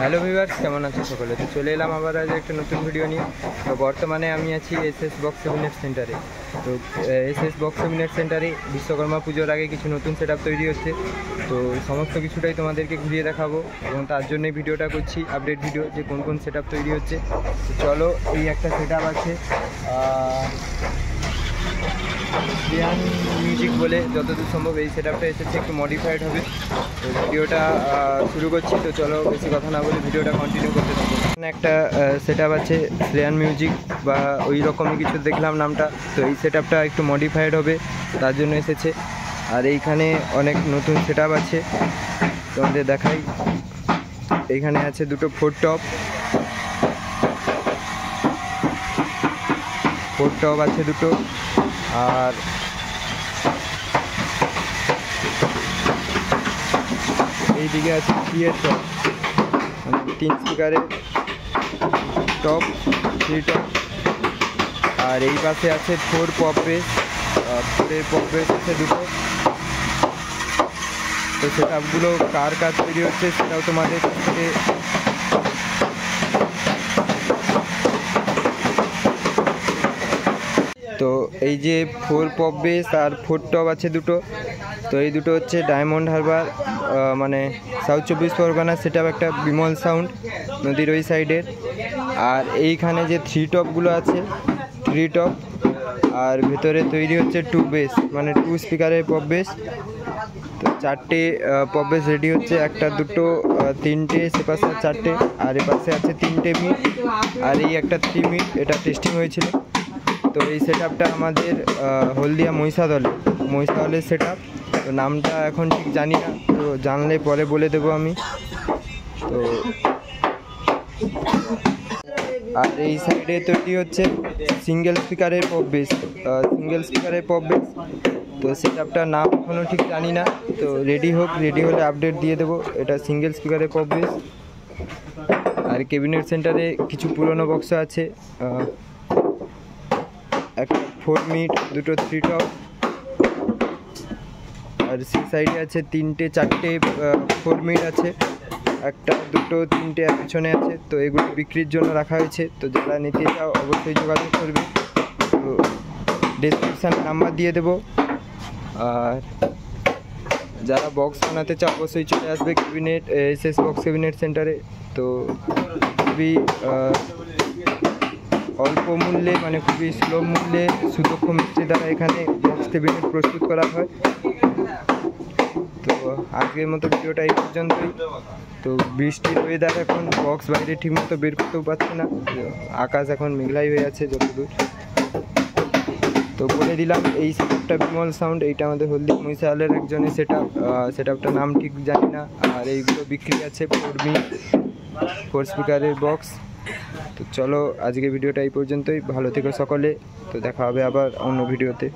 Hello viewers, কেমন আছো সকলে? তো চলে এলাম আবার আজ একটা নতুন ভিডিও নিয়ে। তো বর্তমানে আমি আছি এসএস বক্স সেমিনার সেন্টারে। তো এসএস বক্স সেমিনার সেন্টারে বিশ্বকর্মা পুজোর আগে কিছু নতুন সেটআপ তৈরি হচ্ছে। তো সমস্ত কিছুটাই তোমাদেরকে ঘুরিয়ে দেখাবো এবং তার জন্যই ভিডিওটা করছি, আপডেট ভিডিও, যে কোন কোন সেটআপ তৈরি হচ্ছে। তো চলো, এই একটা সেটআপ আছে শ্রেয়ান মিউজিক বলে, যতদূর সম্ভব এই সেটআপটা এসেছে, একটু মডিফাইড হবে। তো ভিডিওটা শুরু করছি। তো চলো, বেশি কথা না বলে ভিডিওটা কন্টিনিউ করতে থাকবো। এখানে একটা সেটআপ আছে শ্রেয়ান মিউজিক বা ওই রকমই কিছু দেখলাম নামটা। তো এই সেটআপটা একটু মডিফাইড হবে, তার জন্য এসেছে। আর এইখানে অনেক নতুন সেটআপ আছে, তোমাদের দেখাই। এইখানে আছে দুটো ফোর টপ আছে দুটো, আর এইদিকে আছে থ্রিয়ের টপ, মানে 3 স্পিকারের টপ, 3 টপ। আর এই পাশে আছে 4 পপ বেস, 4 পপ বেস আছে দুটো। তো সেটআপগুলো কার কাজ তৈরি হচ্ছে সেটাও তোমাদের থেকে তো এই যে 4 পপ বেস আর 4 টপ আছে দুটো। তো এই দুটো হচ্ছে ডায়মন্ড হারবার, মানে সাউথ 24 পরগনা সেটআপ, একটা বিমল সাউন্ড নদীর ওই সাইডের। আর এইখানে যে 3 টপগুলো আছে, 3 টপ, আর ভেতরে তৈরি হচ্ছে 2 বেস, মানে 2 স্পিকারের পপ বেস। তো 4টে পপ বেস রেডি হচ্ছে, একটা দুটো 3টে, সে পাশে 4টে, আর এ পাশে আছে 3টে মিট, আর এই একটা 3 মিট, এটা টেস্টিং হয়েছিল। তো এই সেটআপটা আমাদের হলদিয়া মহিষাদলের সেটআপ। তো নামটা এখন ঠিক জানি না, তো জানলে পরে বলে দেবো আমি। তো আর এই সাইডে তৈরি হচ্ছে সিঙ্গেল স্পিকারের পপ বেস, তো সেটআপটার নাম এখনও ঠিক জানি না। তো রেডি হলে আপডেট দিয়ে দেবো। এটা সিঙ্গেল স্পিকারের পপ বেস। আর ক্যাবিনেট সেন্টারে কিছু পুরনো বক্স আছে, একটা 4 মিট, দুটো 3 টপ, আর সেই সাইডে আছে 3টে 4টে 4 মিট আছে, একটা দুটো 3টে পিছনে আছে। তো এগুলো বিক্রির জন্য রাখা হয়েছে। তো যারা নিতে চাও অবশ্যই যোগাযোগ করবে। তো ডেসক্রিপশানে নাম্বার দিয়ে দেবো। আর যারা বক্স বানাতে চাও অবশ্যই চলে আসবে ক্যাবিনেট এসএস বক্স ক্যাবিনেট সেন্টারে। তো খুবই অল্প মূল্যে, মানে খুবই সুলভ মূল্যে সুদক্ষ মিস্ত্রি দ্বারা এখানে বক্স ক্যাবিনেট প্রস্তুত করা হয়। তো আজকের মতো ভিডিওটা এই পর্যন্তই। তো বৃষ্টির ওয়েদার, এখন বক্স বাইরে ঠিকমতো বের করতেও পারছে না, আকাশ এখন মেঘলাই হয়ে আছে যতদূর। তো বলে দিলাম, এই সেটআপটা বিমল সাউন্ড, এইটা আমাদের হলদিয়া মহিষাদলের একজনের সেটআপটার নাম ঠিক জানি না। আর এইগুলো বিক্রি আছে 4 স্পিকারের বক্স। তো চলো, আজকে ভিডিওটা এই পর্যন্তই। ভালো থেকো সকলে। তো দেখা হবে আবার অন্য ভিডিওতে।